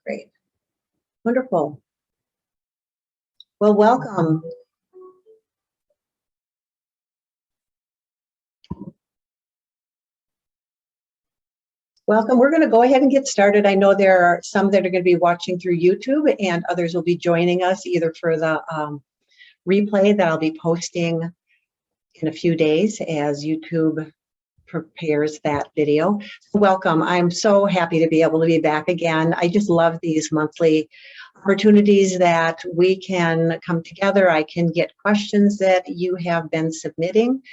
Great. Wonderful. Well, welcome. Welcome. We're going to go ahead and get started. I know there are some that are going to be watching through YouTube, and others will be joining us either for the replay that I'll be posting in a few days as YouTube prepares that video. Welcome. I'm so happy to be able to be back again. I just love these monthly opportunities that we can come together. I can get questions that you have been submitting,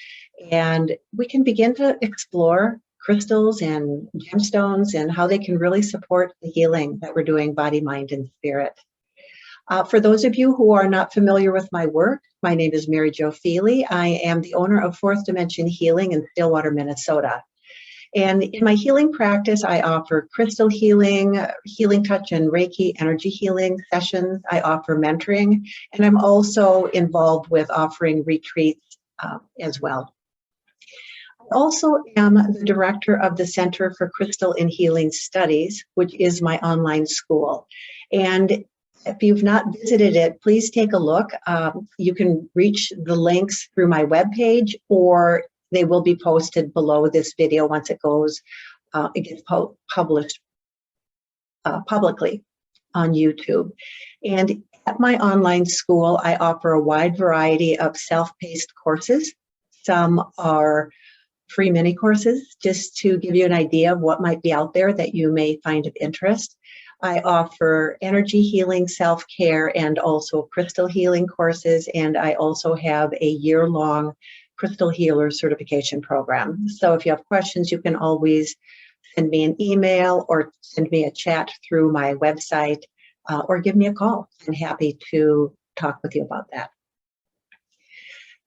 and we can begin to explore crystals and gemstones and how they can really support the healing that we're doing body, mind, and spirit. For those of you who are not familiar with my work, my name is Maryjo. I am the owner of Fourth Dimension Healing in Stillwater, Minnesota. And in my healing practice, I offer crystal healing, healing touch and Reiki energy healing sessions. I offer mentoring, and I'm also involved with offering retreats as well. I also am the director of the Center for Crystal and Healing Studies, which is my online school. And if you've not visited it, please take a look. You can reach the links through my webpage, or they will be posted below this video once it gets published publicly on YouTube. And at my online school, I offer a wide variety of self-paced courses. Some are free mini courses, just to give you an idea of what might be out there that you may find of interest. I offer energy healing, self-care, and also crystal healing courses, and I also have a year-long crystal healer certification program. So if you have questions, you can always send me an email or send me a chat through my website, or give me a call. I'm happy to talk with you about that.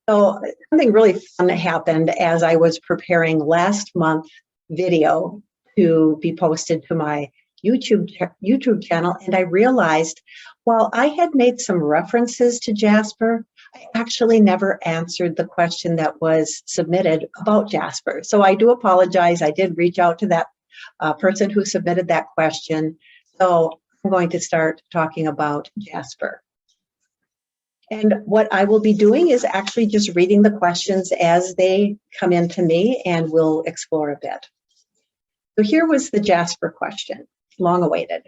So something really fun happened as I was preparing last month's video to be posted to my YouTube channel, and I realized while I had made some references to jasper, I actually never answered the question that was submitted about jasper. So I do apologize. I did reach out to that person who submitted that question. So I'm going to start talking about jasper. And what I will be doing is actually just reading the questions as they come into me, and we'll explore a bit. So here was the jasper question, long awaited.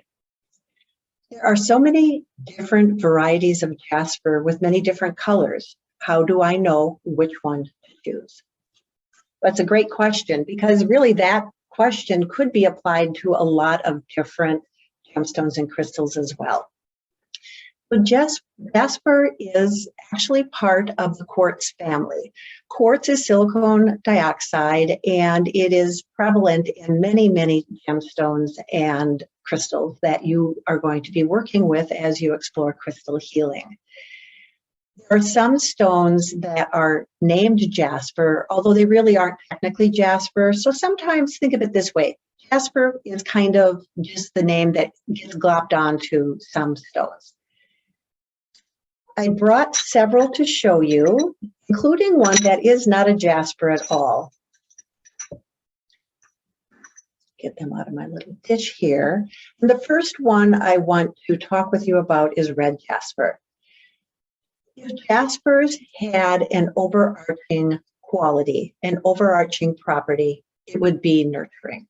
There are so many different varieties of jasper with many different colors. How do I know which one to choose? That's a great question, because really that question could be applied to a lot of different gemstones and crystals as well. So jasper is actually part of the quartz family. Quartz is silicon dioxide, and it is prevalent in many, many gemstones and crystals that you are going to be working with as you explore crystal healing. There are some stones that are named jasper, although they really aren't technically jasper. So sometimes think of it this way. Jasper is kind of just the name that gets glopped onto some stones. I brought several to show you, including one that is not a jasper at all. Get them out of my little dish here. And the first one I want to talk with you about is red jasper. If jaspers had an overarching quality, an overarching property, it would be nurturing.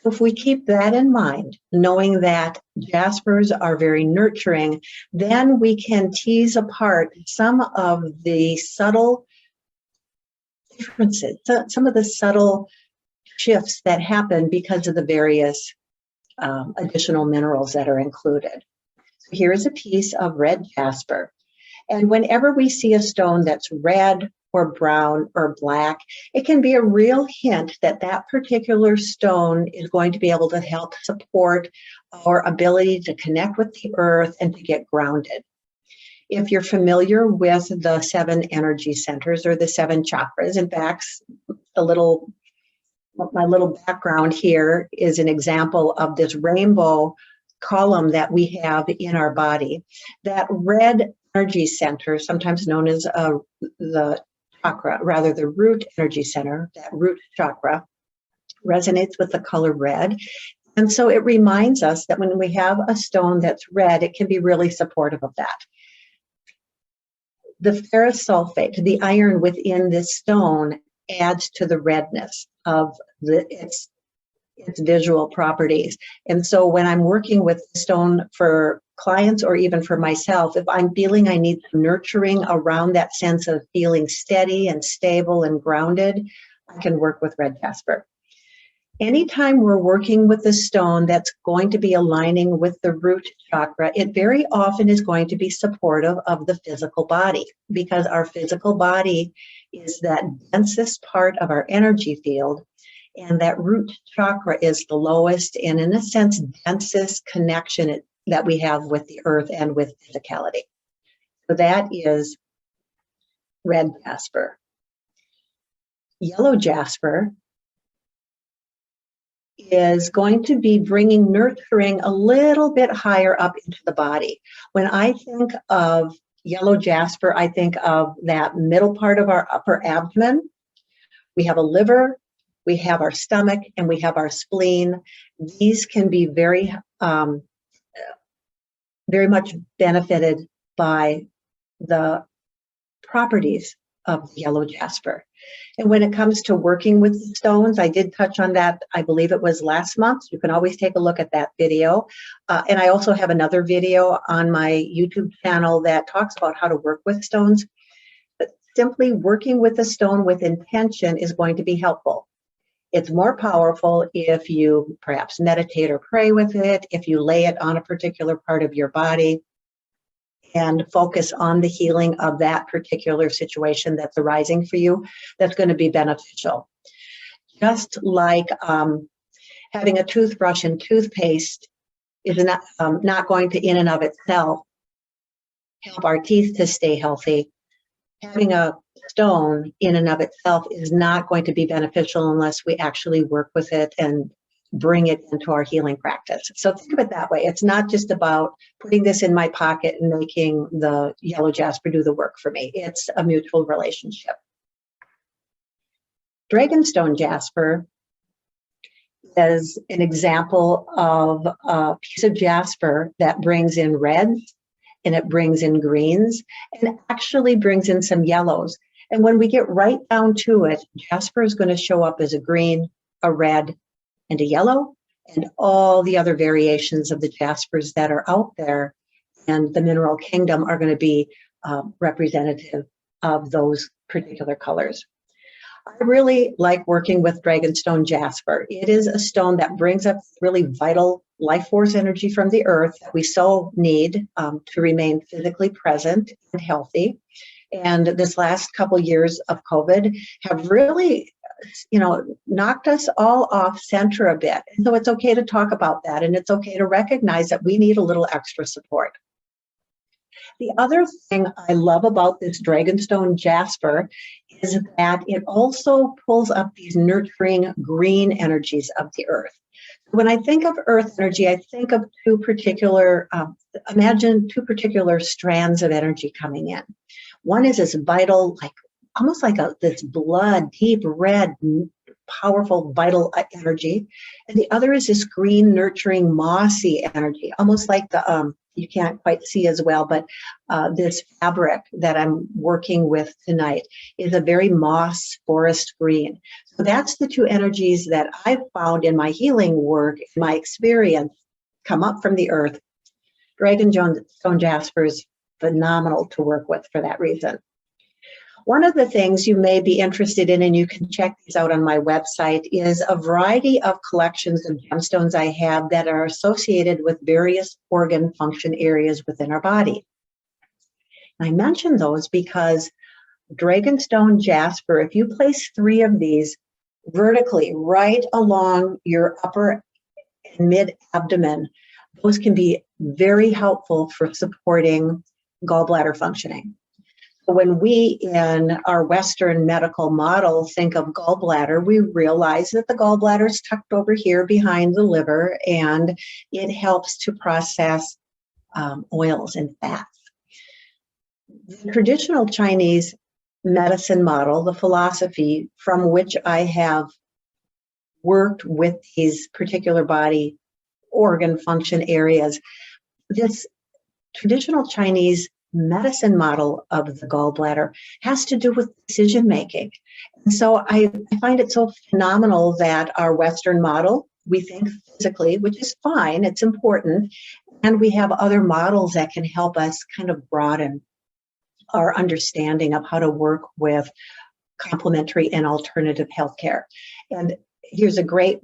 So if we keep that in mind, knowing that jaspers are very nurturing, then we can tease apart some of the subtle differences, some of the subtle shifts that happen because of the various additional minerals that are included. So here is a piece of red jasper. And whenever we see a stone that's red or brown or black, it can be a real hint that that particular stone is going to be able to help support our ability to connect with the earth and to get grounded. If you're familiar with the 7 energy centers or the 7 chakras, in fact, my little background here is an example of this rainbow column that we have in our body. That red energy center, sometimes known as the chakra, rather the root energy center, that root chakra, resonates with the color red. And so it reminds us that when we have a stone that's red, it can be really supportive of that. The ferrous sulfate, the iron within this stone, adds to the redness of its visual properties. And so when I'm working with stone for clients or even for myself, if I'm feeling I need some nurturing around that sense of feeling steady and stable and grounded, I can work with red jasper. Anytime we're working with a stone that's going to be aligning with the root chakra, it very often is going to be supportive of the physical body, because our physical body is that densest part of our energy field, and that root chakra is the lowest and, in a sense, densest connection that we have with the earth and with physicality. So that is red jasper. Yellow jasper is going to be bringing nurturing a little bit higher up into the body. When I think of yellow jasper, I think of that middle part of our upper abdomen. We have a liver, we have our stomach, and we have our spleen. These can be very much benefited by the properties of yellow jasper. And when it comes to working with stones, I did touch on that. I believe it was last month. You can always take a look at that video. And I also have another video on my YouTube channel that talks about how to work with stones. But simply working with a stone with intention is going to be helpful. It's more powerful if you perhaps meditate or pray with it, if you lay it on a particular part of your body and focus on the healing of that particular situation that's arising for you. That's going to be beneficial. Just like having a toothbrush and toothpaste is not going to, in and of itself, help our teeth to stay healthy. Having a stone in and of itself is not going to be beneficial unless we actually work with it and bring it into our healing practice. So think of it that way. It's not just about putting this in my pocket and making the yellow jasper do the work for me. It's a mutual relationship. Dragonstone jasper is an example of a piece of jasper that brings in reds and it brings in greens and actually brings in some yellows. And when we get right down to it, jasper is going to show up as a green, a red, and a yellow, and all the other variations of the jaspers that are out there and the mineral kingdom are going to be representative of those particular colors. I really like working with Dragonstone jasper. It is a stone that brings up really vital life force energy from the earth that we so need to remain physically present and healthy. And this last couple years of COVID have really knocked us all off center a bit. And so it's okay to talk about that. And it's okay to recognize that we need a little extra support. The other thing I love about this Dragonstone jasper is that it also pulls up these nurturing green energies of the earth. When I think of earth energy, I think of imagine two particular strands of energy coming in. One is this vital, almost like this blood, deep red, powerful, vital energy. And the other is this green, nurturing, mossy energy, almost like you can't quite see as well, but this fabric that I'm working with tonight is a very moss forest green. So that's the two energies that I've found in my healing work, in my experience, come up from the earth. Dragonstone jasper is phenomenal to work with for that reason. One of the things you may be interested in, and you can check these out on my website, is a variety of collections of gemstones I have that are associated with various organ function areas within our body. And I mention those because Dragonstone jasper, if you place 3 of these vertically right along your upper and mid abdomen, those can be very helpful for supporting gallbladder functioning. When we in our Western medical model think of gallbladder, we realize that the gallbladder is tucked over here behind the liver, and it helps to process oils and fats. The traditional Chinese medicine model, the philosophy from which I have worked with these particular body organ function areas. This traditional Chinese medicine model of the gallbladder has to do with decision making. And so I find it so phenomenal that our Western model, we think physically, which is fine, it's important, and we have other models that can help us kind of broaden our understanding of how to work with complementary and alternative healthcare. And here's a great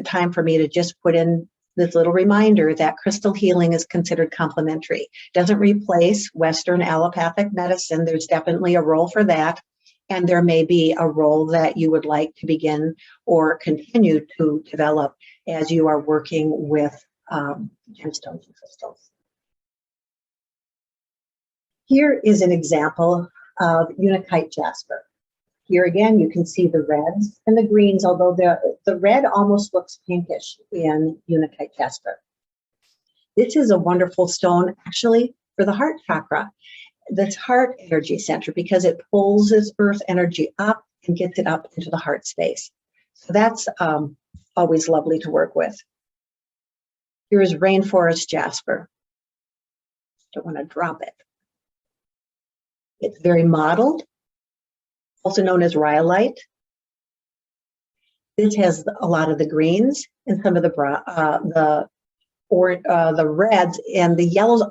time for me to just put in this little reminder that crystal healing is considered complementary. Doesn't replace Western allopathic medicine. There's definitely a role for that. And there may be a role that you would like to begin or continue to develop as you are working with gemstones and crystals. Here is an example of unakite jasper. Here again, you can see the reds and the greens, although the red almost looks pinkish in unakite jasper. This is a wonderful stone, actually, for the heart chakra, this heart energy center, because it pulls this earth energy up and gets it up into the heart space. So that's always lovely to work with. Here's rainforest jasper. Don't want to drop it. It's very mottled, also known as rhyolite. This has a lot of the greens and some of the reds, and the yellows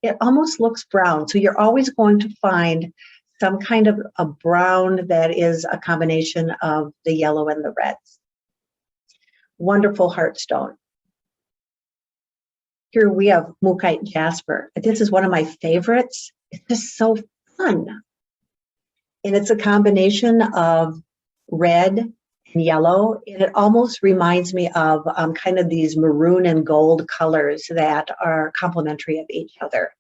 it almost looks brown. So you're always going to find some kind of a brown that is a combination of the yellow and the reds. Wonderful heartstone. Here we have mookaite jasper. This is one of my favorites. It's just so fun. And it's a combination of red and yellow. And it almost reminds me of kind of these maroon and gold colors that are complementary of each other.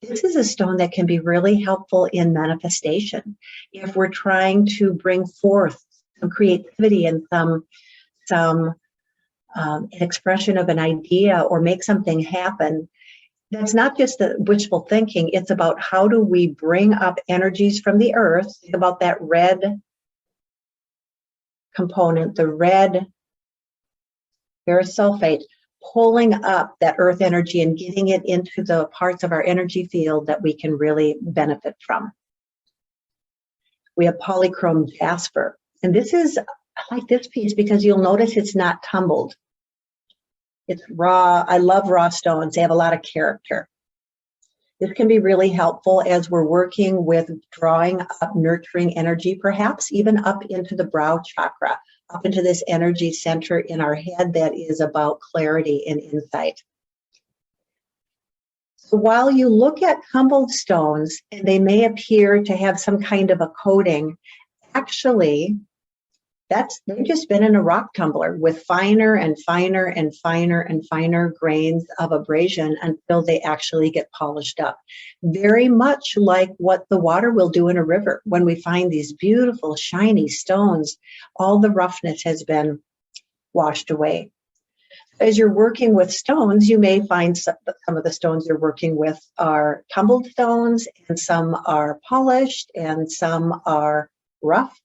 This is a stone that can be really helpful in manifestation. If we're trying to bring forth some creativity and some expression of an idea or make something happen, that's not just the wishful thinking. It's about how do we bring up energies from the earth. Think about that red component, the red ferrous sulfate, pulling up that earth energy and getting it into the parts of our energy field that we can really benefit from. We have polychrome jasper. And this is, I like this piece because you'll notice it's not tumbled. It's raw. I love raw stones. They have a lot of character. This can be really helpful as we're working with drawing up nurturing energy, perhaps even up into the brow chakra, up into this energy center in our head that is about clarity and insight. So while you look at tumbled stones and they may appear to have some kind of a coating, actually, they've just been in a rock tumbler with finer and finer and finer and finer grains of abrasion until they actually get polished up. Very much like what the water will do in a river. When we find these beautiful, shiny stones, all the roughness has been washed away. As you're working with stones, you may find some of the stones you're working with are tumbled stones, and some are polished, and some are rough.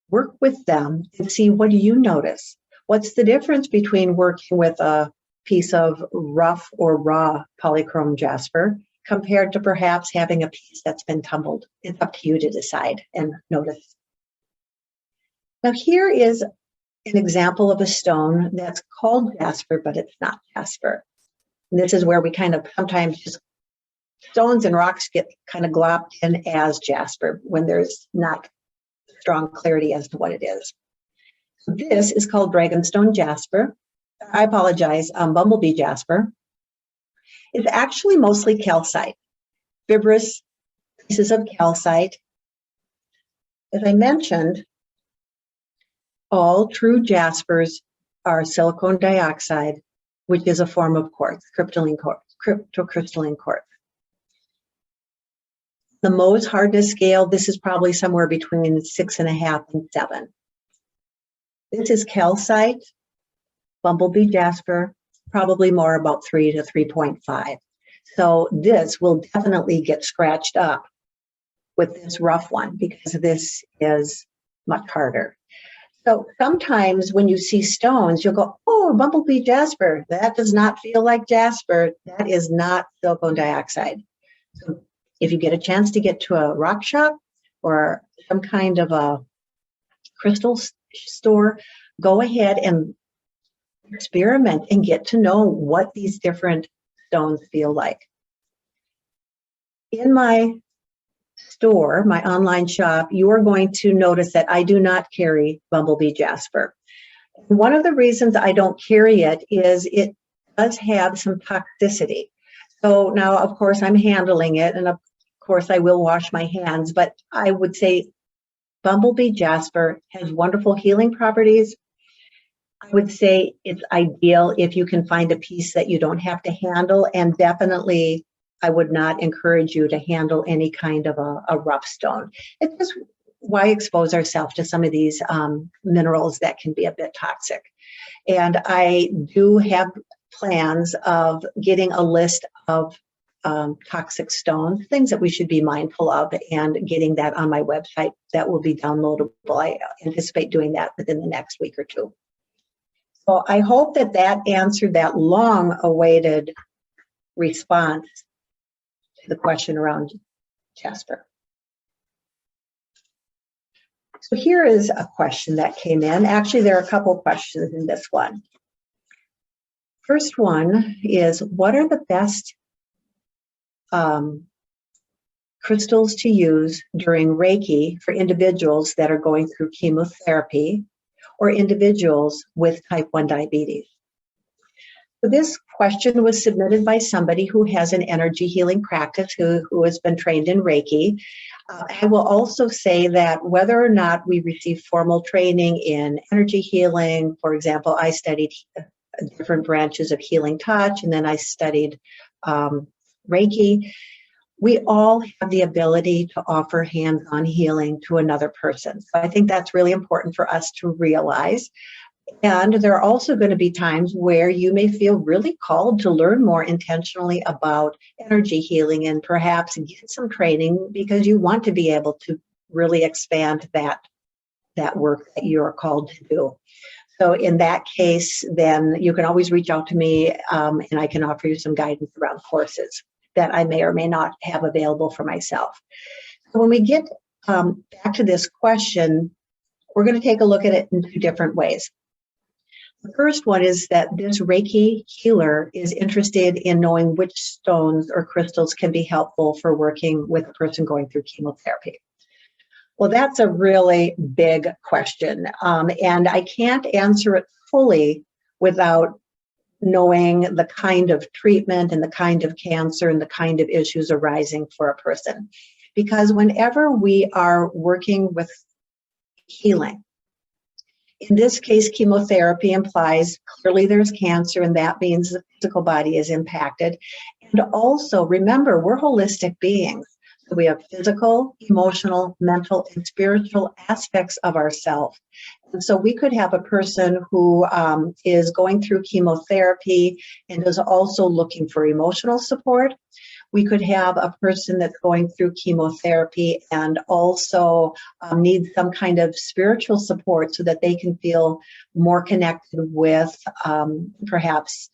Work with them and see, what do you notice? What's the difference between working with a piece of rough or raw polychrome jasper compared to perhaps having a piece that's been tumbled? It's up to you to decide and notice. Now here is an example of a stone that's called jasper, but it's not jasper. And this is where we kind of sometimes just stones and rocks get kind of glopped in as jasper when there's not strong clarity as to what it is. This is called dragonstone jasper. I apologize, bumblebee jasper. It's actually mostly calcite, fibrous pieces of calcite. As I mentioned, all true jaspers are silicon dioxide, which is a form of quartz, cryptocrystalline quartz. The Mohs hardness scale, this is probably somewhere between 6.5 and 7. This is calcite, bumblebee jasper, probably more about 3 to 3.5. So this will definitely get scratched up with this rough one because this is much harder. So sometimes when you see stones, you'll go, oh, bumblebee jasper. That does not feel like jasper. That is not silicon dioxide. So if you get a chance to get to a rock shop or some kind of a crystal store, go ahead and experiment and get to know what these different stones feel like. In my store, my online shop, you are going to notice that I do not carry bumblebee jasper. One of the reasons I don't carry it is it does have some toxicity. So now, of course, I'm handling it, and of course, I will wash my hands, but I would say bumblebee jasper has wonderful healing properties. I would say it's ideal if you can find a piece that you don't have to handle, and definitely I would not encourage you to handle any kind of a rough stone. It's just why expose ourselves to some of these minerals that can be a bit toxic. And I do have plans of getting a list of toxic stones, things that we should be mindful of, and getting that on my website that will be downloadable. I anticipate doing that within the next week or two. So I hope that that answered that long-awaited response to the question around jasper. So here is a question that came in. Actually, there are a couple questions in this one. First one is, what are the best crystals to use during Reiki for individuals that are going through chemotherapy or individuals with type 1 diabetes? So this question was submitted by somebody who has an energy healing practice, who has been trained in Reiki. I will also say that whether or not we receive formal training in energy healing, for example, I studied different branches of healing touch, and then I studied Reiki, we all have the ability to offer hands-on healing to another person. So I think that's really important for us to realize. And there are also going to be times where you may feel really called to learn more intentionally about energy healing and perhaps get some training because you want to be able to really expand that work that you're called to do. So in that case, then you can always reach out to me and I can offer you some guidance around courses that I may or may not have available for myself. So when we get back to this question, we're going to take a look at it in two different ways. The first one is that this Reiki healer is interested in knowing which stones or crystals can be helpful for working with a person going through chemotherapy. Well, that's a really big question, and I can't answer it fully without knowing the kind of treatment and the kind of cancer and the kind of issues arising for a person. Because whenever we are working with healing, in this case, chemotherapy implies clearly there's cancer, and that means the physical body is impacted. And also, remember, we're holistic beings. So we have physical, emotional, mental, and spiritual aspects of ourselves. And so we could have a person who is going through chemotherapy and is also looking for emotional support. We could have a person that's going through chemotherapy and also needs some kind of spiritual support so that they can feel more connected with perhaps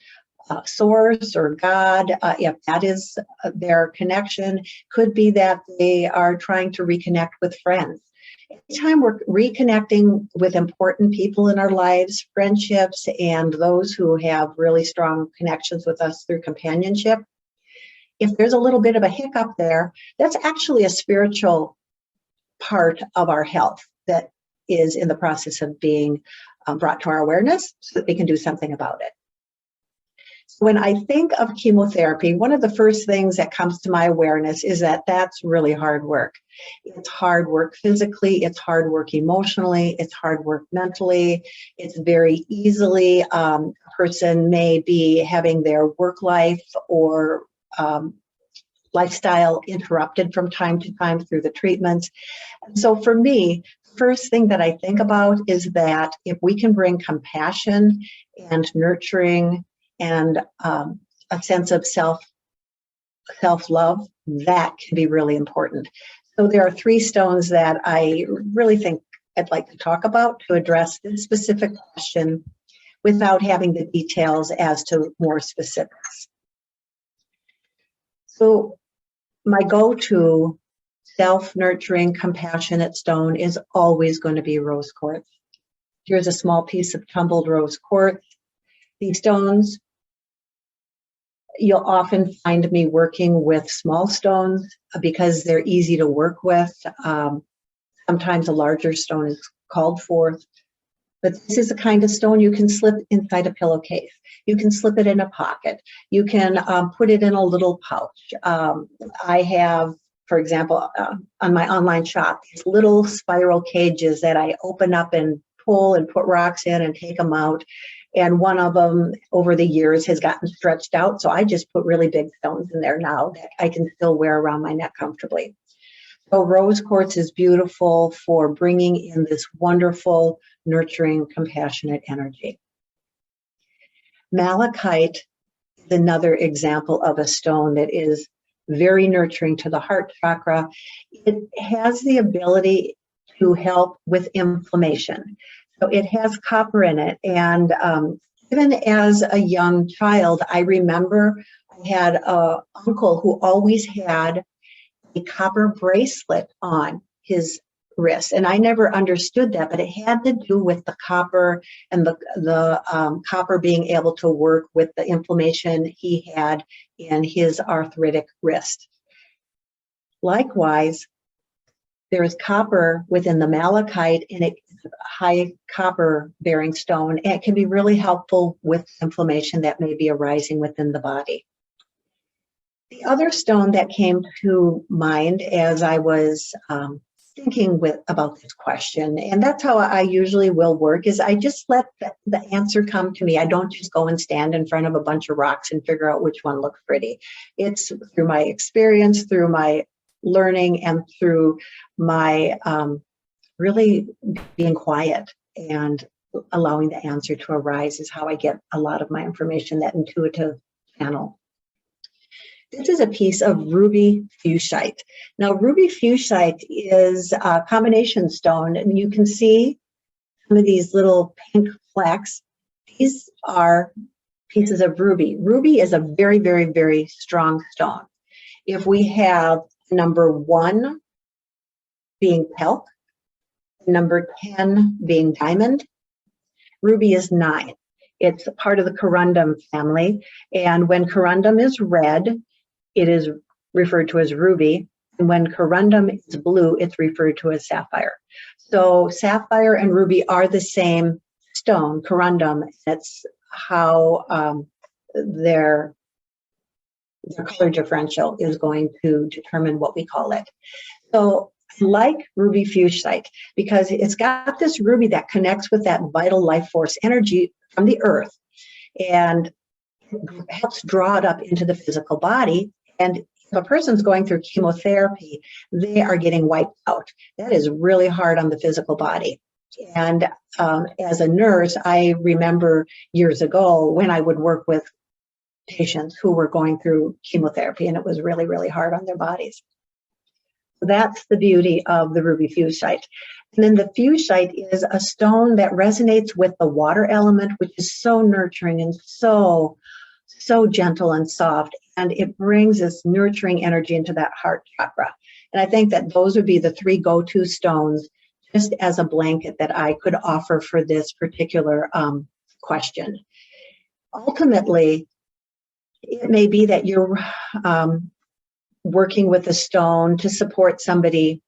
source or God, if that is their connection. Could be that they are trying to reconnect with friends. Anytime we're reconnecting with important people in our lives, friendships, and those who have really strong connections with us through companionship, if there's a little bit of a hiccup there, that's actually a spiritual part of our health that is in the process of being brought to our awareness so that we can do something about it. So when I think of chemotherapy, one of the first things that comes to my awareness is that that's really hard work. It's hard work physically, it's hard work emotionally, it's hard work mentally. It's very easily, a person may be having their work life or lifestyle interrupted from time to time through the treatments. And so for me, first thing that I think about is that if we can bring compassion and nurturing and a sense of self-love, that can be really important. So there are three stones that I really think I'd like to talk about to address this specific question without having the details as to more specifics. So my go-to self-nurturing, compassionate stone is always going to be rose quartz. Here's a small piece of tumbled rose quartz. These stones, you'll often find me working with small stones because they're easy to work with. Sometimes a larger stone is called for. But this is a kind of stone you can slip inside a pillowcase. You can slip it in a pocket. You can put it in a little pouch. I have, for example, on my online shop, these little spiral cages that I open up and pull and put rocks in and take them out. And one of them over the years has gotten stretched out. So I just put really big stones in there now that I can still wear around my neck comfortably. So rose quartz is beautiful for bringing in this wonderful, nurturing, compassionate energy. Malachite is another example of a stone that is very nurturing to the heart chakra. It has the ability to help with inflammation. So it has copper in it. And even as a young child, I remember I had an uncle who always had a copper bracelet on his wrist. And I never understood that, but it had to do with the copper and the copper being able to work with the inflammation he had in his arthritic wrist. Likewise, there is copper within the malachite, and it's a high copper bearing stone, and it can be really helpful with inflammation that may be arising within the body. The other stone that came to mind as I was thinking about this question, and that's how I usually will work, is I just let the answer come to me. I don't just go and stand in front of a bunch of rocks and figure out which one looks pretty. It's through my experience, through my learning, and through my really being quiet and allowing the answer to arise is how I get a lot of my information, that intuitive channel. This is a piece of ruby fuchsite. Now, ruby fuchsite is a combination stone, and you can see some of these little pink flecks. These are pieces of ruby. Ruby is a very, very, very strong stone. If we have number 1 being pelk, number 10 being diamond, ruby is 9. It's a part of the corundum family, and when corundum is red, it is referred to as ruby, and when corundum is blue, it's referred to as sapphire. So sapphire and ruby are the same stone, corundum. That's how their color differential is going to determine what we call it. So I like ruby fuchsite because it's got this ruby that connects with that vital life force energy from the earth and helps draw it up into the physical body. And if a person's going through chemotherapy, they are getting wiped out. That is really hard on the physical body. And as a nurse, I remember years ago when I would work with patients who were going through chemotherapy, and it was really, really hard on their bodies. So that's the beauty of the ruby fuchsite. And then the fuchsite is a stone that resonates with the water element, which is so nurturing and so gentle and soft. And it brings this nurturing energy into that heart chakra. And I think that those would be the 3 go-to stones, just as a blanket, that I could offer for this particular question. Ultimately, it may be that you're working with a stone to support somebody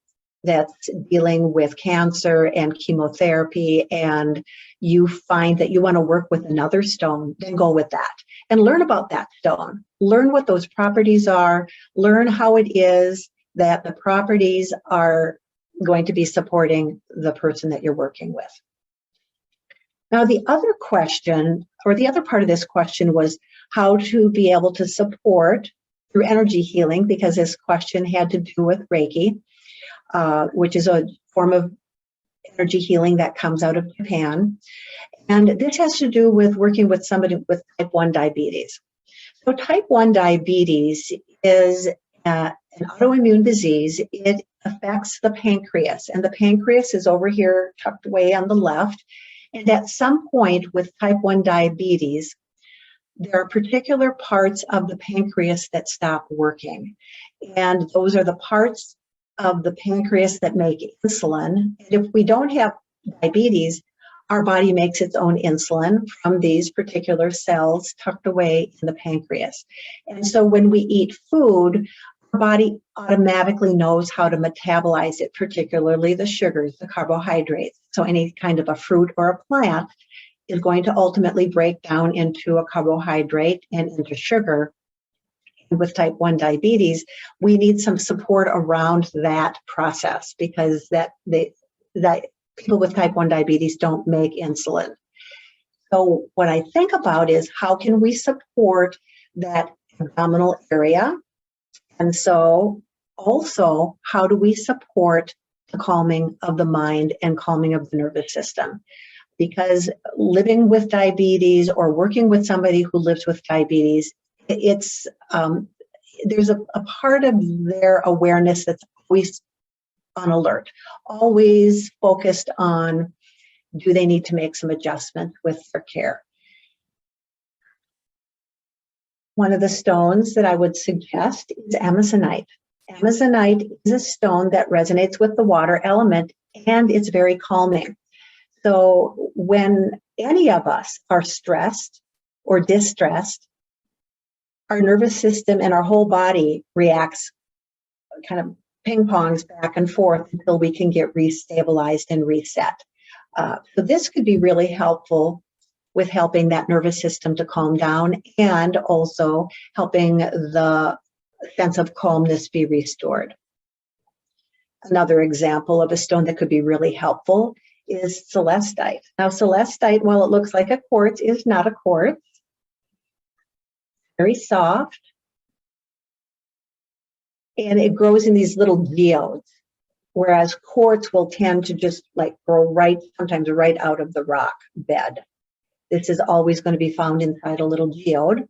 that's dealing with cancer and chemotherapy, and you find that you want to work with another stone, then go with that and learn about that stone. Learn what those properties are, learn how it is that the properties are going to be supporting the person that you're working with. Now, the other question, or the other part of this question, was how to be able to support through energy healing, because this question had to do with Reiki, which is a form of energy healing that comes out of Japan. And this has to do with working with somebody with type 1 diabetes. So type 1 diabetes is an autoimmune disease. It affects the pancreas, and the pancreas is over here tucked away on the left. And at some point with type 1 diabetes, there are particular parts of the pancreas that stop working. And those are the parts of the pancreas that make insulin. And if we don't have diabetes, our body makes its own insulin from these particular cells tucked away in the pancreas. And so when we eat food, our body automatically knows how to metabolize it, particularly the sugars, the carbohydrates. So any kind of a fruit or a plant is going to ultimately break down into a carbohydrate and into sugar. And with type 1 diabetes, we need some support around that process because that people with type 1 diabetes don't make insulin. So what I think about is how can we support that abdominal area? And so also, how do we support the calming of the mind and calming of the nervous system? Because living with diabetes or working with somebody who lives with diabetes, it's there's a part of their awareness that's always on alert, always focused on, do they need to make some adjustments with their care? One of the stones that I would suggest is Amazonite. Amazonite is a stone that resonates with the water element, and it's very calming. So when any of us are stressed or distressed, our nervous system and our whole body reacts, kind of ping pongs back and forth until we can get restabilized and reset. So this could be really helpful with helping that nervous system to calm down and also helping the sense of calmness be restored. Another example of a stone that could be really helpful is celestite. Now, celestite, while it looks like a quartz, is not a quartz. Very soft. And it grows in these little geodes, whereas quartz will tend to just like grow sometimes right out of the rock bed. This is always going to be found inside a little geode.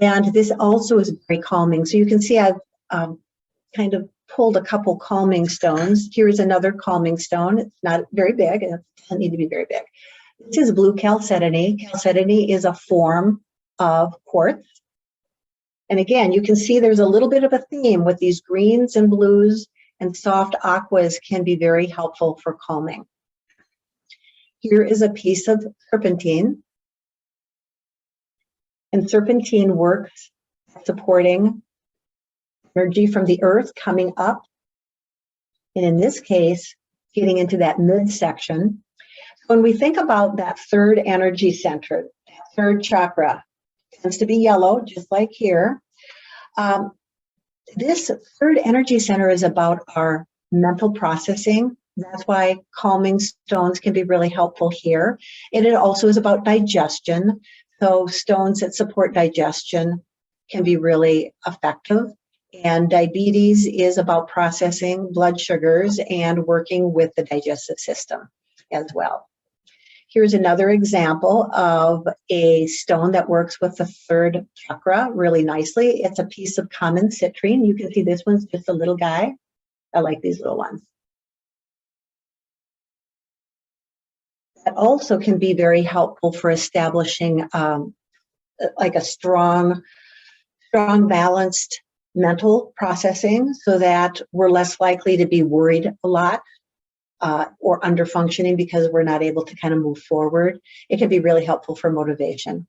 And this also is very calming. So you can see I've kind of pulled a couple calming stones. Here's another calming stone. It's not very big, and it doesn't need to be very big. This is blue chalcedony. Chalcedony is a form of quartz. And again, you can see there's a little bit of a theme with these greens and blues, and soft aquas can be very helpful for calming. Here is a piece of serpentine. And serpentine works supporting energy from the earth coming up. And in this case, getting into that midsection. When we think about that third energy center, that third chakra, tends to be yellow, just like here. This third energy center is about our mental processing. That's why calming stones can be really helpful here. And it also is about digestion. So stones that support digestion can be really effective. And diabetes is about processing blood sugars and working with the digestive system as well. Here's another example of a stone that works with the third chakra really nicely. It's a piece of common citrine. You can see this one's just a little guy. I like these little ones. That also can be very helpful for establishing like a strong, balanced mental processing so that we're less likely to be worried a lot or under functioning because we're not able to kind of move forward. It can be really helpful for motivation.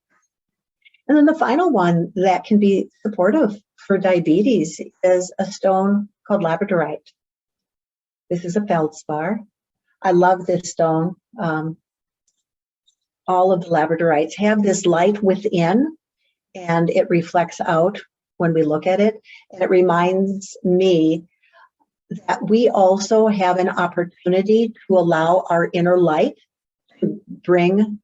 And then the final one that can be supportive for diabetes is a stone called labradorite. This is a feldspar. I love this stone. All of the labradorites have this light within, and it reflects out when we look at it. And it reminds me that we also have an opportunity to allow our inner light to bring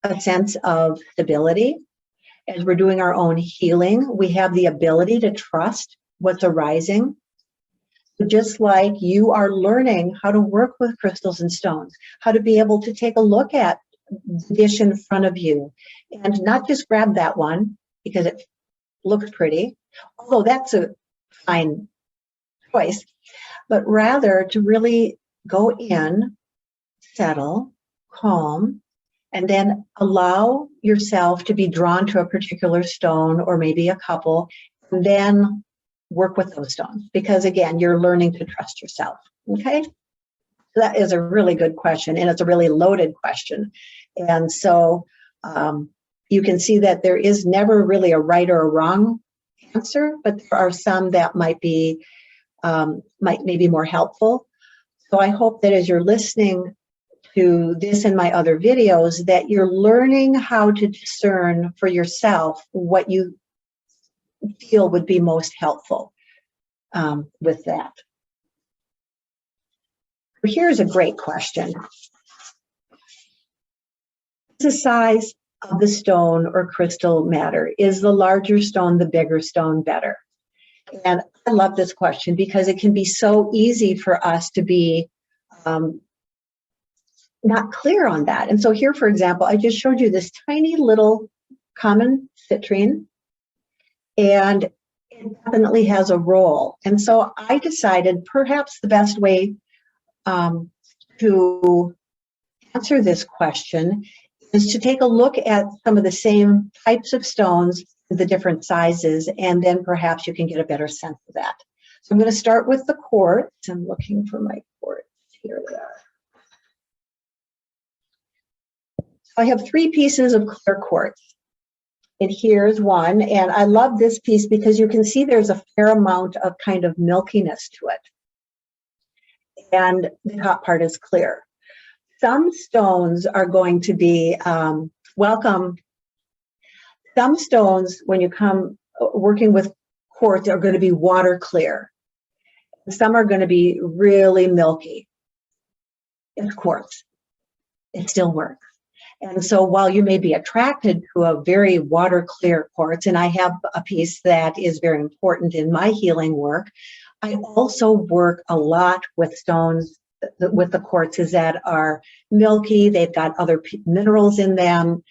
a sense of stability. As we're doing our own healing, we have the ability to trust what's arising. So just like you are learning how to work with crystals and stones, how to be able to take a look at the dish in front of you and not just grab that one because it looks pretty, although that's a fine choice, but rather to really go in, settle, calm, and then allow yourself to be drawn to a particular stone or maybe a couple, and then work with those stones. Because again, you're learning to trust yourself. Okay? That is a really good question, and it's a really loaded question. And so you can see that there is never really a right or a wrong answer, but there are some that might be maybe more helpful. So I hope that as you're listening to this and my other videos, that you're learning how to discern for yourself what you feel would be most helpful with that. Here's a great question. Does the size of the stone or crystal matter? Is the larger stone, the bigger stone, better? And I love this question because it can be so easy for us to be not clear on that. And so here, for example, I just showed you this tiny little common citrine, and it definitely has a role. And so I decided perhaps the best way to answer this question is to take a look at some of the same types of stones, the different sizes, and then perhaps you can get a better sense of that. So I'm going to start with the quartz. I'm looking for my quartz. Here they are. So I have 3 pieces of clear quartz. And here's one. And I love this piece because you can see there's a fair amount of kind of milkiness to it. And the top part is clear. Some stones are going to be welcome. Some stones, when you come working with quartz, are going to be water clear. Some are going to be really milky. It's quartz. It still works. And so while you may be attracted to a very water clear quartz, and I have a piece that is very important in my healing work, I also work a lot with stones, with the quartzes that are milky. They've got other minerals in them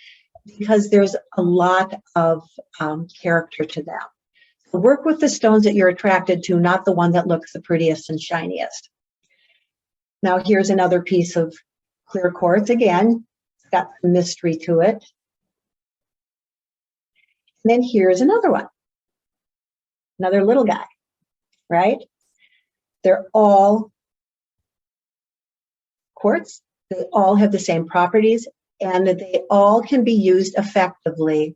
because there's a lot of character to them. So work with the stones that you're attracted to, not the one that looks the prettiest and shiniest. Now here's another piece of clear quartz. Again, it's got some mystery to it. And then here's another one, another little guy. Right? They're all quartz. They all have the same properties, and that they all can be used effectively.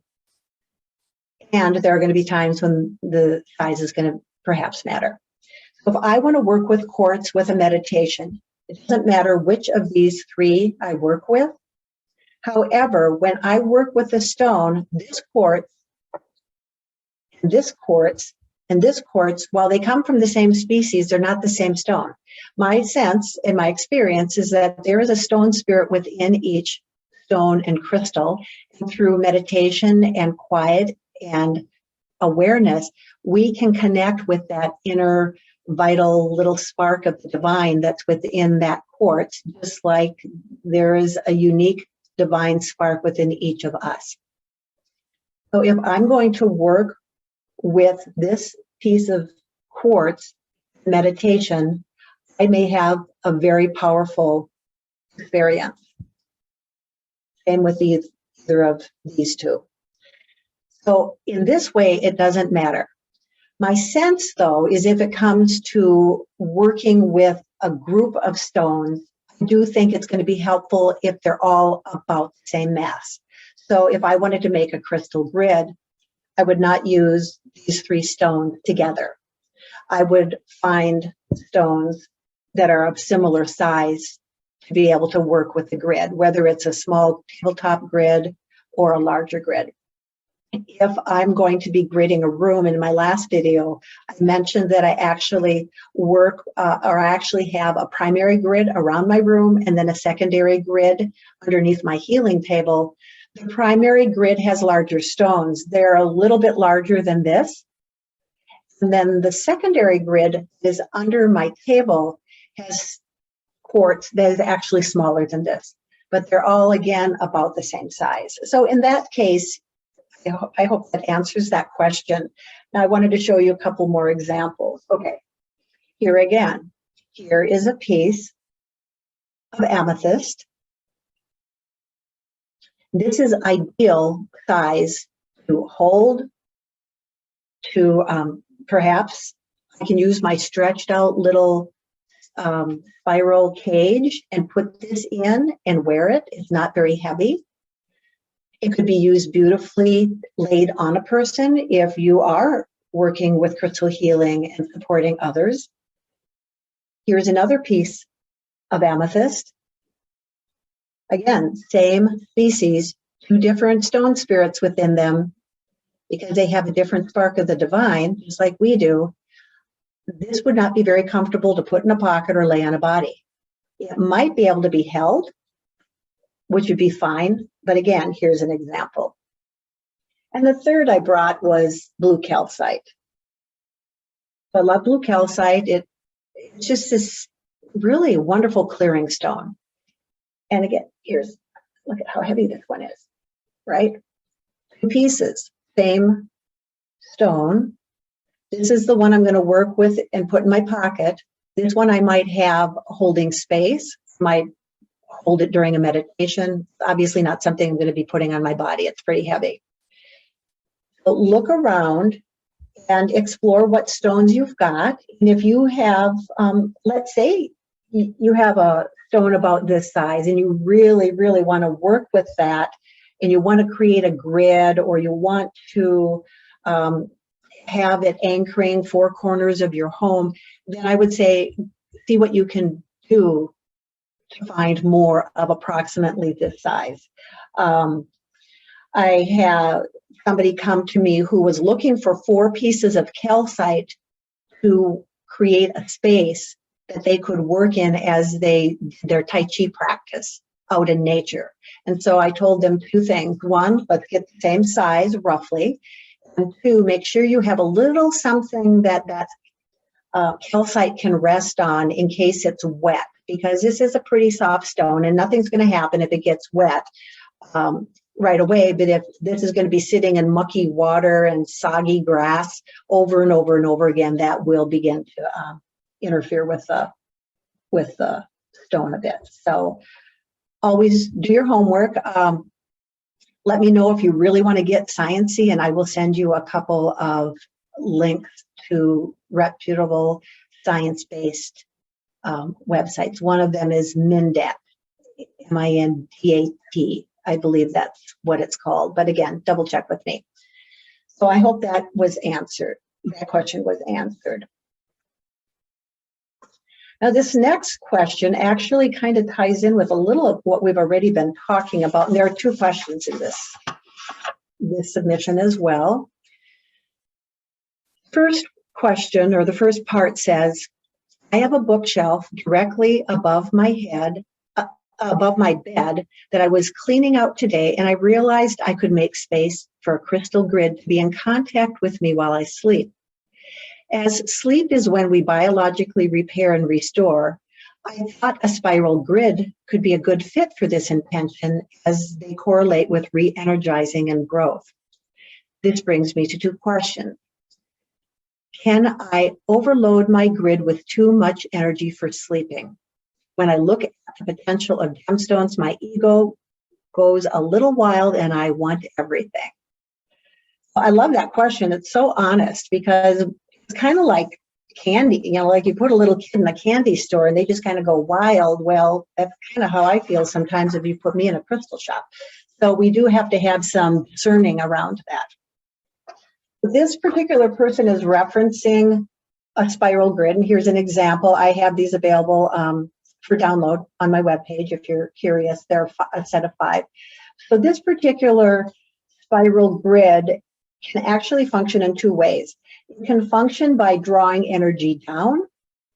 And there are going to be times when the size is going to perhaps matter. So if I want to work with quartz with a meditation, it doesn't matter which of these 3 I work with. However, when I work with a stone, this quartz, and this quartz, and this quartz, while they come from the same species, they're not the same stone. My sense and my experience is that there is a stone spirit within each stone and crystal. And through meditation and quiet and awareness, we can connect with that inner vital little spark of the divine that's within that quartz, just like there is a unique divine spark within each of us. So if I'm going to work with this piece of quartz meditation, I may have a very powerful experience. Same with either of these 2. So in this way, it doesn't matter. My sense, though, is if it comes to working with a group of stones, I do think it's going to be helpful if they're all about the same mass. So if I wanted to make a crystal grid, I would not use these 3 stones together. I would find stones that are of similar size to be able to work with the grid, whether it's a small tabletop grid or a larger grid. If I'm going to be gridding a room, in my last video, I mentioned that I actually work or I actually have a primary grid around my room and then a secondary grid underneath my healing table. The primary grid has larger stones. They're a little bit larger than this. And then the secondary grid is under my table, has quartz that is actually smaller than this, but they're all, again, about the same size. So in that case, I hope that answers that question. Now I wanted to show you a couple more examples. Okay, Here again, here is a piece of amethyst. This is ideal size to hold, to perhaps I can use my stretched out little spiral cage and put this in and wear it. It's not very heavy. It could be used beautifully laid on a person if you are working with crystal healing and supporting others. Here's another piece of amethyst. Again, same species, two different stone spirits within them, because they have a different spark of the divine, just like we do. This would not be very comfortable to put in a pocket or lay on a body. It might be able to be held, which would be fine. But again, here's an example. And the third I brought was blue calcite. So I love blue calcite. It's just this really wonderful clearing stone. And again, look at how heavy this one is, right? Two pieces, same stone. This is the one I'm going to work with and put in my pocket. This one I might have holding space, might hold it during a meditation. Obviously not something I'm going to be putting on my body. It's pretty heavy. But look around and explore what stones you've got. And if you have, let's say you have a stone about this size and you really, really want to work with that, and you want to create a grid, or you want to have it anchoring four corners of your home, then I would say see what you can do to find more of approximately this size. I had somebody come to me who was looking for 4 pieces of calcite to create a space that they could work in as they did their Tai Chi practice out in nature. And so I told them 2 things. 1, let's get the same size roughly. And 2, make sure you have a little something that calcite can rest on in case it's wet, because this is a pretty soft stone and nothing's going to happen if it gets wet right away. But if this is going to be sitting in mucky water and soggy grass over and over and over again, that will begin to interfere with the stone a bit. So always do your homework. Let me know if you really want to get sciencey, and I will send you a couple of links to reputable science-based websites. One of them is Mindat, M-I-N-D-A-T. I believe that's what it's called. But again, double check with me. So I hope that was answered. That question was answered. Now, this next question actually kind of ties in with a little of what we've already been talking about. And there are 2 questions in this submission as well. First question, or the first part, says, I have a bookshelf directly above my head, above my bed, that I was cleaning out today, and I realized I could make space for a crystal grid to be in contact with me while I sleep. As sleep is when we biologically repair and restore, I thought a spiral grid could be a good fit for this intention, as they correlate with re-energizing and growth. This brings me to 2 questions. Can I overload my grid with too much energy for sleeping? When I look at the potential of gemstones, my ego goes a little wild and I want everything. I love that question. It's so honest, because it's kind of like candy, like you put a little kid in a candy store and they just kind of go wild. Well, that's kind of how I feel sometimes if you put me in a crystal shop. So we do have to have some discerning around that. This particular person is referencing a spiral grid, and here's an example. I have these available for download on my webpage if you're curious. They're a set of 5. So this particular spiral grid can actually function in 2 ways. It can function by drawing energy down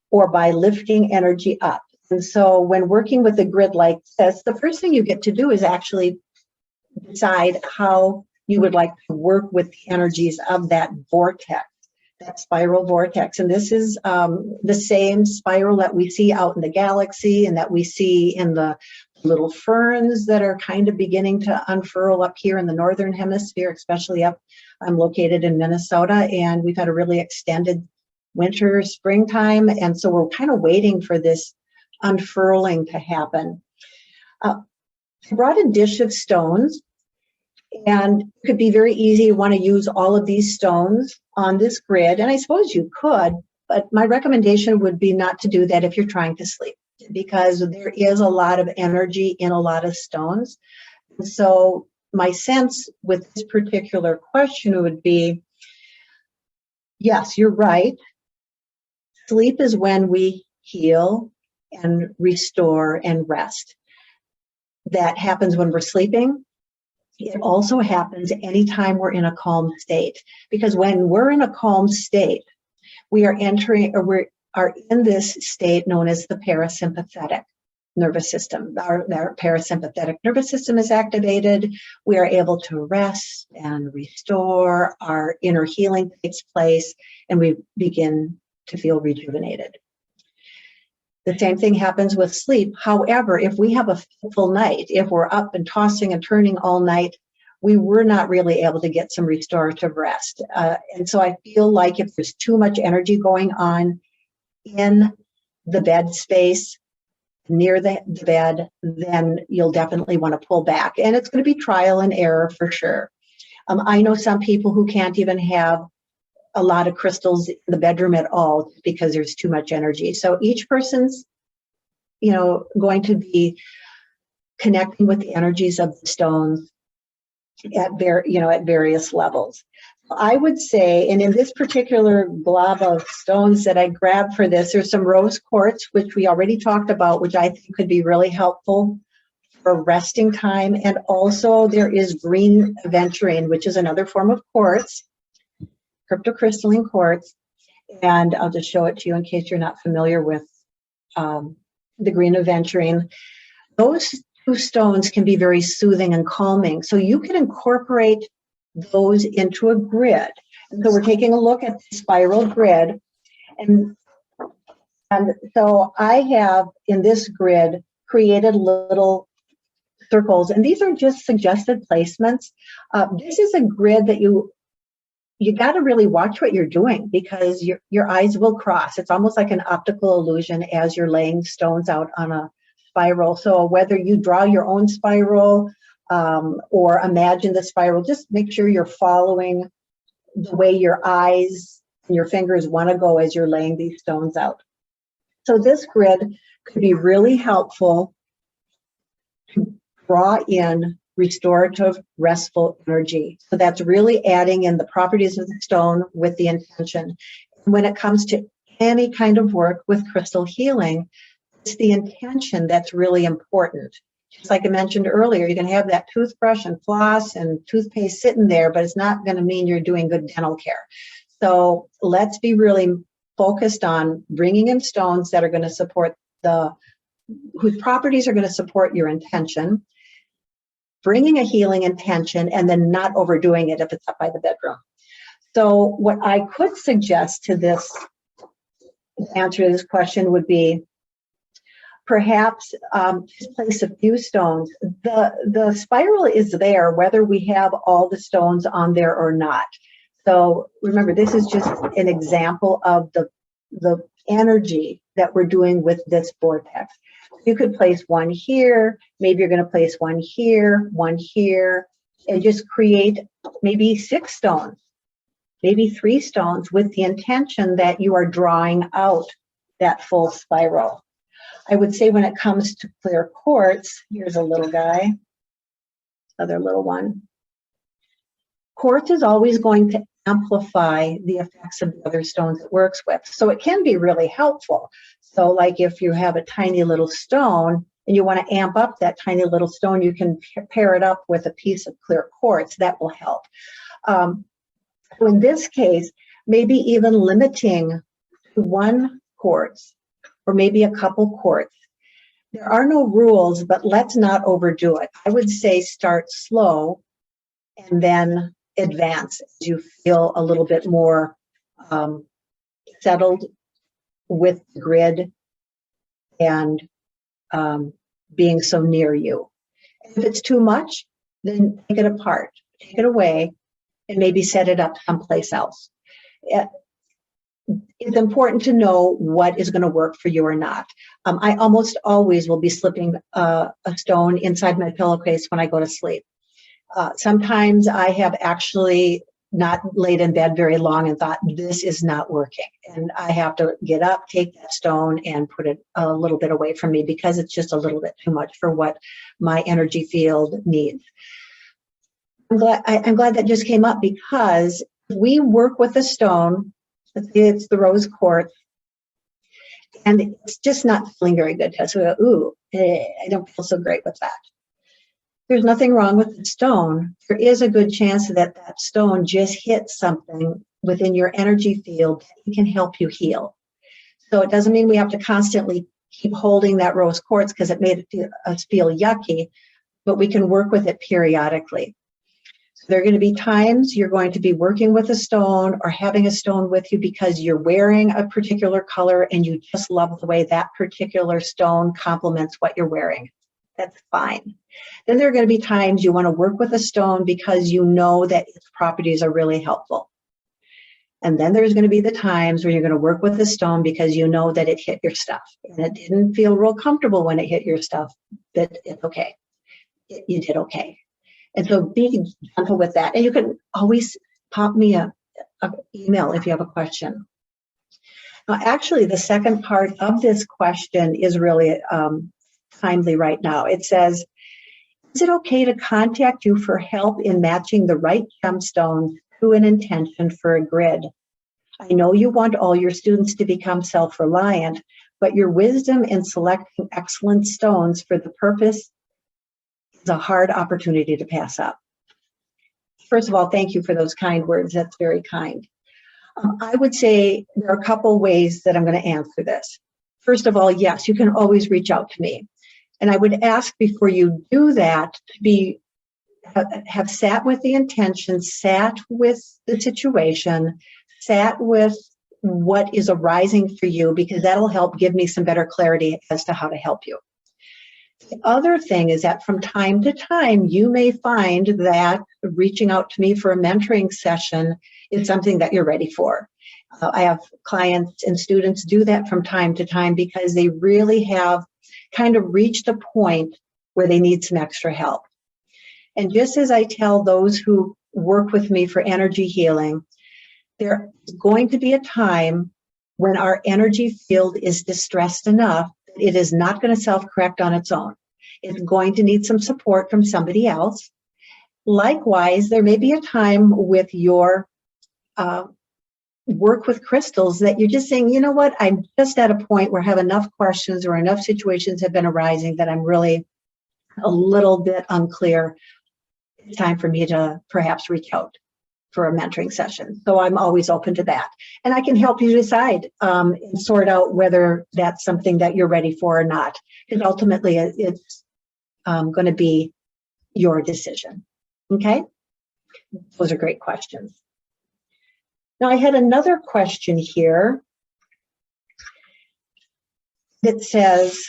or by lifting energy up. And so when working with a grid like this, the first thing you get to do is actually decide how you would like to work with the energies of that vortex, that spiral vortex. And this is the same spiral that we see out in the galaxy and that we see in the little ferns that are kind of beginning to unfurl up here in the northern hemisphere, especially up. I'm located in Minnesota, and we've had a really extended winter, springtime. And so we're kind of waiting for this unfurling to happen. I brought a dish of stones, and it could be very easy to want to use all of these stones on this grid. And I suppose you could, but my recommendation would be not to do that if you're trying to sleep, because there is a lot of energy in a lot of stones. And so my sense with this particular question would be, yes, you're right. Sleep is when we heal and restore and rest. That happens when we're sleeping. It also happens anytime we're in a calm state, because when we're in a calm state, we are entering, or we are in this state known as the parasympathetic nervous system. Our parasympathetic nervous system is activated. We are able to rest and restore. Our inner healing takes place, and we begin to feel rejuvenated. The same thing happens with sleep. However, if we have a full night, if we're up and tossing and turning all night, we were not really able to get some restorative rest. And so I feel like if there's too much energy going on in the bed space, near the bed, then you'll definitely want to pull back. And it's going to be trial and error for sure. I know some people who can't even have a lot of crystals in the bedroom at all because there's too much energy. So each person's, going to be connecting with the energies of the stones at various levels. I would say, and in this particular glob of stones that I grabbed for this, there's some rose quartz, which we already talked about, which I think could be really helpful for resting time. And also there is green aventurine, which is another form of quartz, cryptocrystalline quartz. And I'll just show it to you in case you're not familiar with the green aventurine. Those two stones can be very soothing and calming. So you can incorporate those into a grid. And so we're taking a look at the spiral grid. And so I have in this grid created little circles, and these are just suggested placements. This is a grid that you got to really watch what you're doing, because your eyes will cross. It's almost like an optical illusion as you're laying stones out on a spiral. So whether you draw your own spiral or imagine the spiral, just make sure you're following the way your eyes and your fingers want to go as you're laying these stones out. So this grid could be really helpful to draw in restorative, restful energy. So that's really adding in the properties of the stone with the intention. When it comes to any kind of work with crystal healing, it's the intention that's really important. Just like I mentioned earlier, you can have that toothbrush and floss and toothpaste sitting there, but it's not going to mean you're doing good dental care. So let's be really focused on bringing in stones that are going to support whose properties are going to support your intention, bringing a healing intention, and then not overdoing it if it's up by the bedroom. So what I could suggest to this answer to this question would be perhaps just place a few stones. The spiral is there whether we have all the stones on there or not. So remember, this is just an example of the energy that we're doing with this vortex. You could place one here, maybe you're going to place one here, and just create maybe 6 stones, maybe 3 stones, with the intention that you are drawing out that full spiral. I would say when it comes to clear quartz, here's a little guy, another little one. Quartz is always going to amplify the effects of the other stones it works with. So it can be really helpful. So like if you have a tiny little stone and you want to amp up that tiny little stone, you can pair it up with a piece of clear quartz. That will help. So in this case, maybe even limiting to 1 quartz or maybe a couple quartz. There are no rules, but let's not overdo it. I would say start slow and then advance as you feel a little bit more settled with the grid and being so near you. If it's too much, then take it apart, take it away, and maybe set it up someplace else. it's important to know what is going to work for you or not. I almost always will be slipping a stone inside my pillowcase when I go to sleep. Sometimes I have actually not laid in bed very long and thought, this is not working. And I have to get up, take that stone, and put it a little bit away from me because it's just a little bit too much for what my energy field needs. I'm glad that just came up, because we work with a stone, let's say it's the rose quartz, and it's just not feeling very good to us. We go, ooh, I don't feel so great with that. There's nothing wrong with the stone. There is a good chance that that stone just hit something within your energy field that can help you heal. So it doesn't mean we have to constantly keep holding that rose quartz because it made us feel yucky, but we can work with it periodically. So there are going to be times you're going to be working with a stone or having a stone with you because you're wearing a particular color and you just love the way that particular stone complements what you're wearing. That's fine. Then there are going to be times you want to work with a stone because you know that its properties are really helpful. And then there's going to be the times where you're going to work with a stone because you know that it hit your stuff. And it didn't feel real comfortable when it hit your stuff, but it's okay. You did okay. And so be gentle with that. And you can always pop me an email if you have a question. Now, actually, the second part of this question is really timely right now. It says, is it okay to contact you for help in matching the right gemstones to an intention for a grid? I know you want all your students to become self-reliant, but your wisdom in selecting excellent stones for the purpose is a hard opportunity to pass up. First of all, thank you for those kind words. That's very kind. I would say there are a couple ways that I'm going to answer this. First of all, yes, you can always reach out to me. And I would ask before you do that to have sat with the intention, sat with the situation, sat with what is arising for you, because that'll help give me some better clarity as to how to help you. The other thing is that from time to time, you may find that reaching out to me for a mentoring session is something that you're ready for. I have clients and students do that from time to time because they really have kind of reached a point where they need some extra help. And just as I tell those who work with me for energy healing, there is going to be a time when our energy field is distressed enough that it is not going to self-correct on its own. It's going to need some support from somebody else. Likewise, there may be a time with your work with crystals that you're just saying, you know what, I'm just at a point where I have enough questions or enough situations have been arising that I'm really a little bit unclear. It's time for me to perhaps reach out for a mentoring session. So I'm always open to that. And I can help you decide and sort out whether that's something that you're ready for or not. Because ultimately it's going to be your decision. Okay? Those are great questions. Now, I had another question here that says,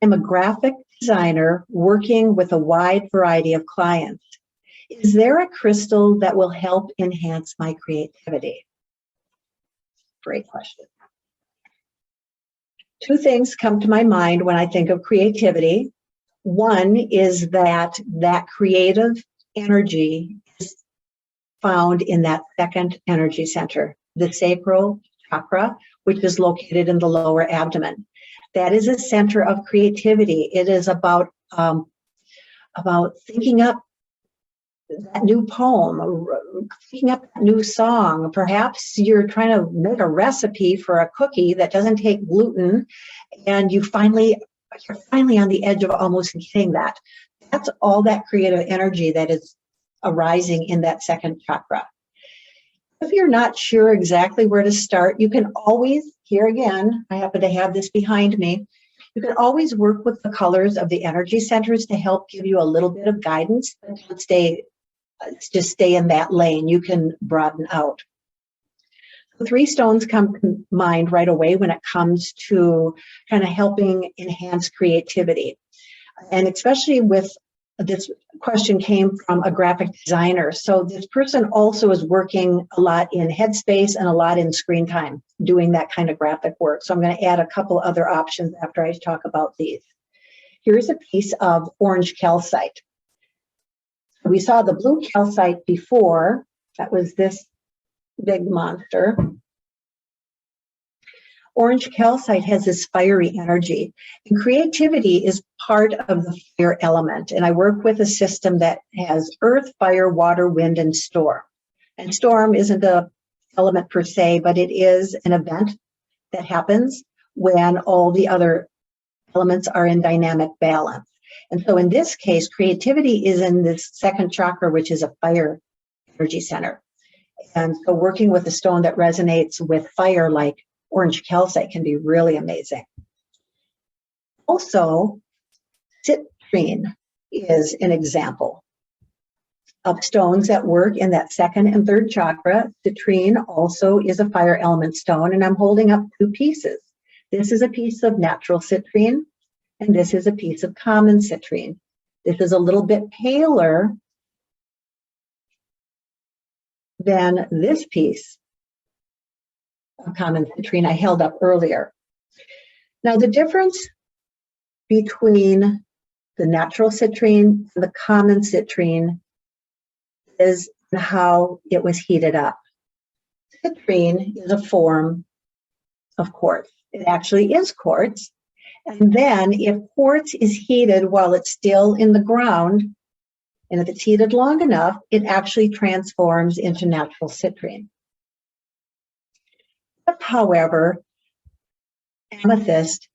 I'm a graphic designer working with a wide variety of clients. Is there a crystal that will help enhance my creativity? Great question. Two things come to my mind when I think of creativity. One is that creative energy is found in that second energy center, the sacral chakra, which is located in the lower abdomen. That is a center of creativity. It is about thinking up that new poem, thinking up a new song. Perhaps you're trying to make a recipe for a cookie that doesn't take gluten, and you're finally on the edge of almost getting that. That's all that creative energy that is arising in that second chakra. If you're not sure exactly where to start, you can always, here again, I happen to have this behind me, you can always work with the colors of the energy centers to help give you a little bit of guidance, but just stay in that lane. You can broaden out. Three stones come to mind right away when it comes to kind of helping enhance creativity. And especially with this question came from a graphic designer. So this person also is working a lot in Headspace and a lot in screen time, doing that kind of graphic work. So I'm going to add a couple other options after I talk about these. Here's a piece of orange calcite. We saw the blue calcite before. That was this big monster. Orange calcite has this fiery energy, and creativity is part of the fire element. And I work with a system that has earth, fire, water, wind, and storm. And storm isn't an element per se, but it is an event that happens when all the other elements are in dynamic balance. And so in this case, creativity is in this second chakra, which is a fire energy center. And so working with a stone that resonates with fire, like orange calcite, can be really amazing. Also, citrine is an example of stones that work in that second and third chakra. Citrine also is a fire element stone, and I'm holding up two pieces. This is a piece of natural citrine, and this is a piece of common citrine. This is a little bit paler than this piece of common citrine I held up earlier. Now, the difference between the natural citrine and the common citrine is how it was heated up. Citrine is a form of quartz. It actually is quartz. And then if quartz is heated while it's still in the ground, and if it's heated long enough, it actually transforms into natural citrine. If, however, amethyst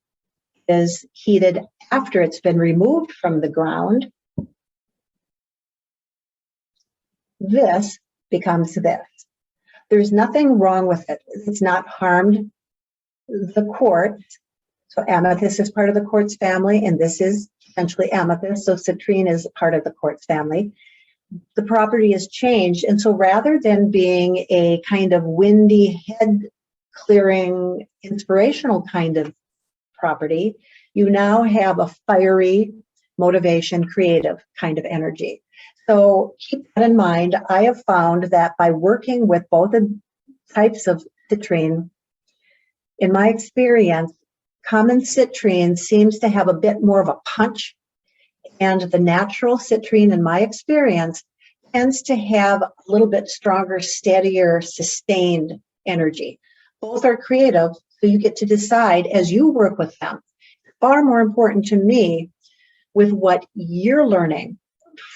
is heated after it's been removed from the ground, this becomes this. There's nothing wrong with it. It's not harmed the quartz. So amethyst is part of the quartz family, and this is essentially amethyst. So citrine is part of the quartz family. The property has changed. And so rather than being a kind of windy, head clearing, inspirational kind of property, you now have a fiery, motivation, creative kind of energy. So keep that in mind. I have found that by working with both the types of citrine, in my experience, common citrine seems to have a bit more of a punch, and the natural citrine, in my experience, tends to have a little bit stronger, steadier, sustained energy. Both are creative, so you get to decide as you work with them. Far more important to me with what you're learning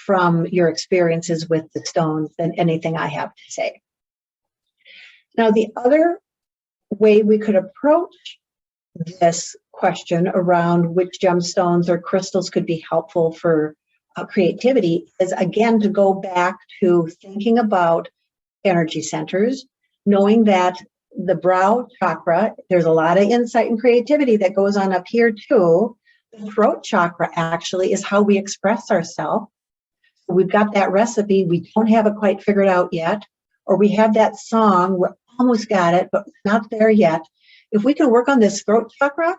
from your experiences with the stones than anything I have to say. Now, the other way we could approach this question around which gemstones or crystals could be helpful for creativity is, again, to go back to thinking about energy centers, knowing that the brow chakra, there's a lot of insight and creativity that goes on up here too. The throat chakra actually is how we express ourselves. We've got that recipe, we don't have it quite figured out yet, or we have that song, we almost got it, but not there yet. If we can work on this throat chakra,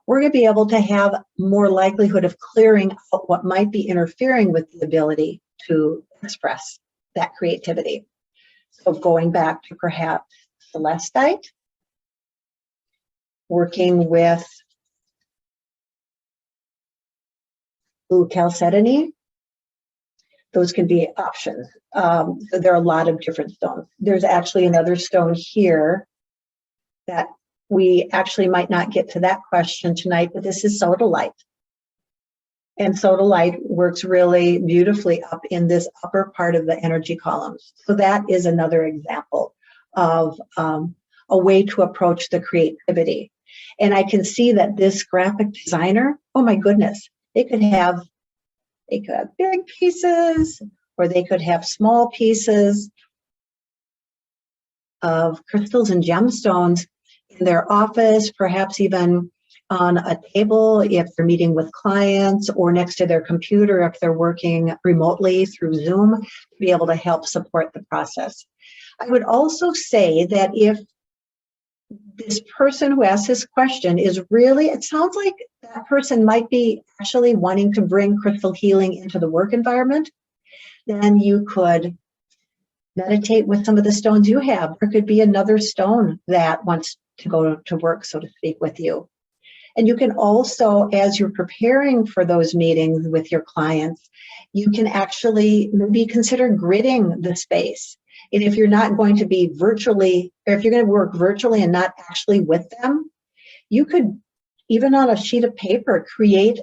we're going to be able to have more likelihood of clearing out what might be interfering with the ability to express that creativity. So going back to perhaps celestite, working with blue chalcedony, those can be options. So there are a lot of different stones. There's actually another stone here that we actually might not get to that question tonight, but this is sodalite. And sodalite works really beautifully up in this upper part of the energy columns. So that is another example of a way to approach the creativity. And I can see that this graphic designer, oh my goodness, they could have big pieces, or they could have small pieces of crystals and gemstones in their office, perhaps even on a table if they're meeting with clients, or next to their computer if they're working remotely through Zoom, to be able to help support the process. I would also say that if this person who asked this question is really, it sounds like that person might be actually wanting to bring crystal healing into the work environment. Then you could meditate with some of the stones you have. There could be another stone that wants to go to work, so to speak, with you. And you can also, as you're preparing for those meetings with your clients, you can actually maybe consider gridding the space. And if you're not going to be virtually, or if you're going to work virtually and not actually with them, you could, even on a sheet of paper, create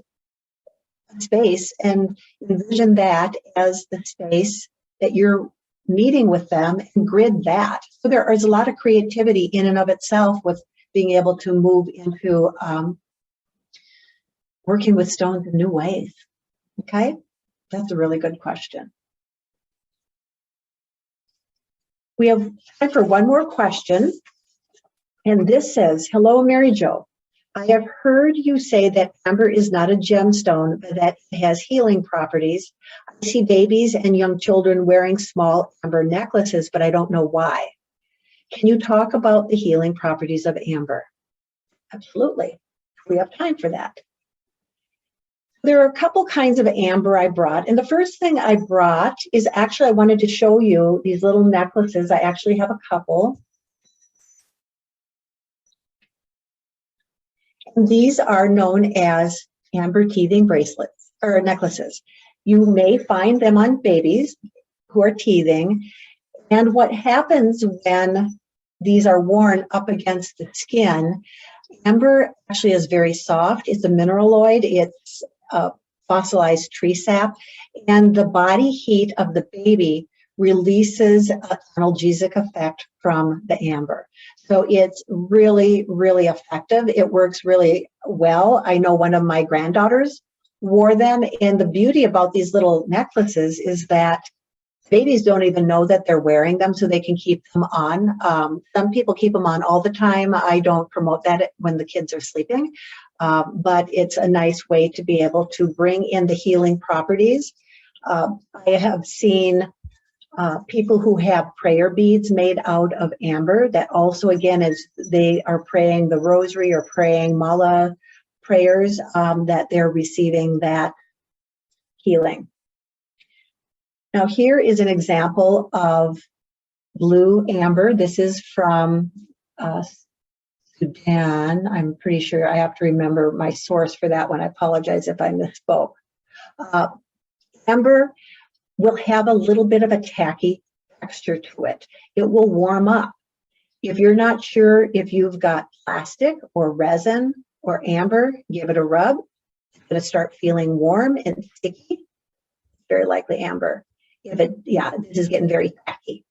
a space and envision that as the space that you're meeting with them and grid that. So there is a lot of creativity in and of itself with being able to move into working with stones in new ways. Okay, that's a really good question. We have time for one more question. And this says, hello, Maryjo. I have heard you say that amber is not a gemstone, but that it has healing properties. I see babies and young children wearing small amber necklaces, but I don't know why. Can you talk about the healing properties of amber? Absolutely. We have time for that. There are a couple kinds of amber I brought. And the first thing I brought is actually, I wanted to show you these little necklaces. I actually have a couple. And these are known as amber teething bracelets or necklaces. You may find them on babies who are teething. And what happens when these are worn up against the skin, amber actually is very soft. It's a mineraloid. It's fossilized tree sap, and the body heat of the baby releases an analgesic effect from the amber. So it's really, really effective. It works really well. I know one of my granddaughters wore them, and the beauty about these little necklaces is that babies don't even know that they're wearing them, so they can keep them on. Some people keep them on all the time. I don't promote that when the kids are sleeping, but it's a nice way to be able to bring in the healing properties. I have seen people who have prayer beads made out of amber that also, again, as they are praying the rosary or praying mala prayers, that they're receiving that healing. Now, here is an example of blue amber. This is from Sudan. I'm pretty sure I have to remember my source for that one. I apologize if I misspoke. Amber will have a little bit of a tacky texture to it. It will warm up. If you're not sure if you've got plastic or resin or amber, give it a rub. It's going to start feeling warm and sticky. Very likely amber. If it, yeah, this is getting very tacky.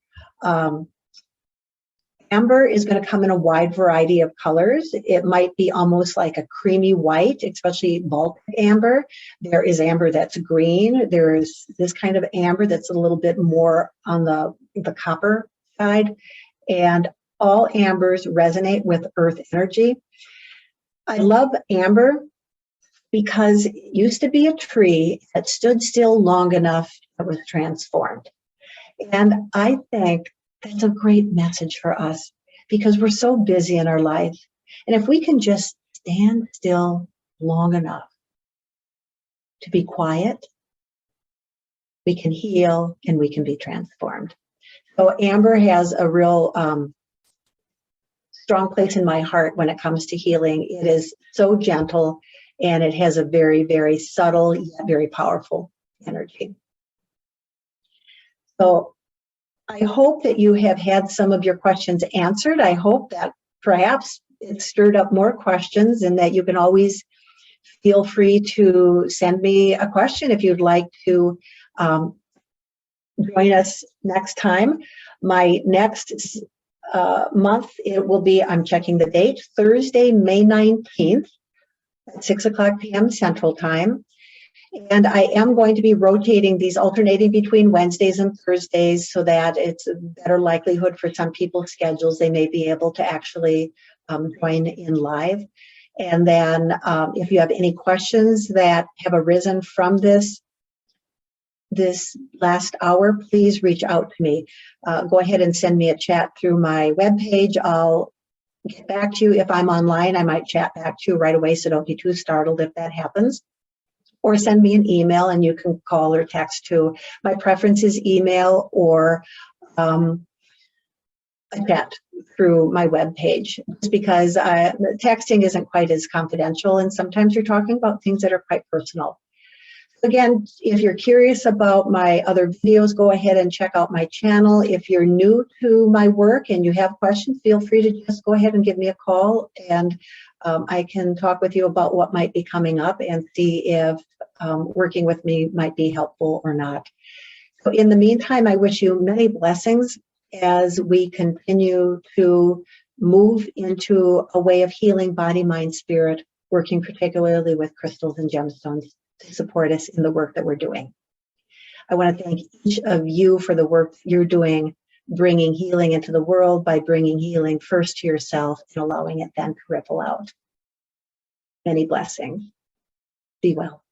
Amber is going to come in a wide variety of colors. It might be almost like a creamy white, especially Baltic amber. There is amber that's green. There is this kind of amber that's a little bit more on the copper side. And all ambers resonate with earth energy. I love amber because it used to be a tree that stood still long enough that was transformed. And I think that's a great message for us because we're so busy in our life. And if we can just stand still long enough to be quiet, we can heal and we can be transformed. So amber has a real strong place in my heart when it comes to healing. It is so gentle and it has a very, very subtle yet very powerful energy. So I hope that you have had some of your questions answered. I hope that perhaps it stirred up more questions and that you can always feel free to send me a question if you'd like to join us next time. My next month, it will be, I'm checking the date, Thursday, May 19th at 6:00 p.m. Central Time. And I am going to be rotating these, alternating between Wednesdays and Thursdays so that it's a better likelihood for some people's schedules. They may be able to actually join in live. And then if you have any questions that have arisen from this last hour, please reach out to me. Go ahead and send me a chat through my webpage. I'll get back to you. If I'm online, I might chat back to you right away, so don't be too startled if that happens. Or send me an email, and you can call or text too. My preference is email or a chat through my webpage, just because texting isn't quite as confidential, and sometimes you're talking about things that are quite personal. Again, if you're curious about my other videos, go ahead and check out my channel. If you're new to my work and you have questions, feel free to just go ahead and give me a call, and I can talk with you about what might be coming up and see if working with me might be helpful or not. So in the meantime, I wish you many blessings as we continue to move into a way of healing body, mind, spirit, working particularly with crystals and gemstones to support us in the work that we're doing. I want to thank each of you for the work you're doing, bringing healing into the world by bringing healing first to yourself and allowing it then to ripple out. Many blessings. Be well.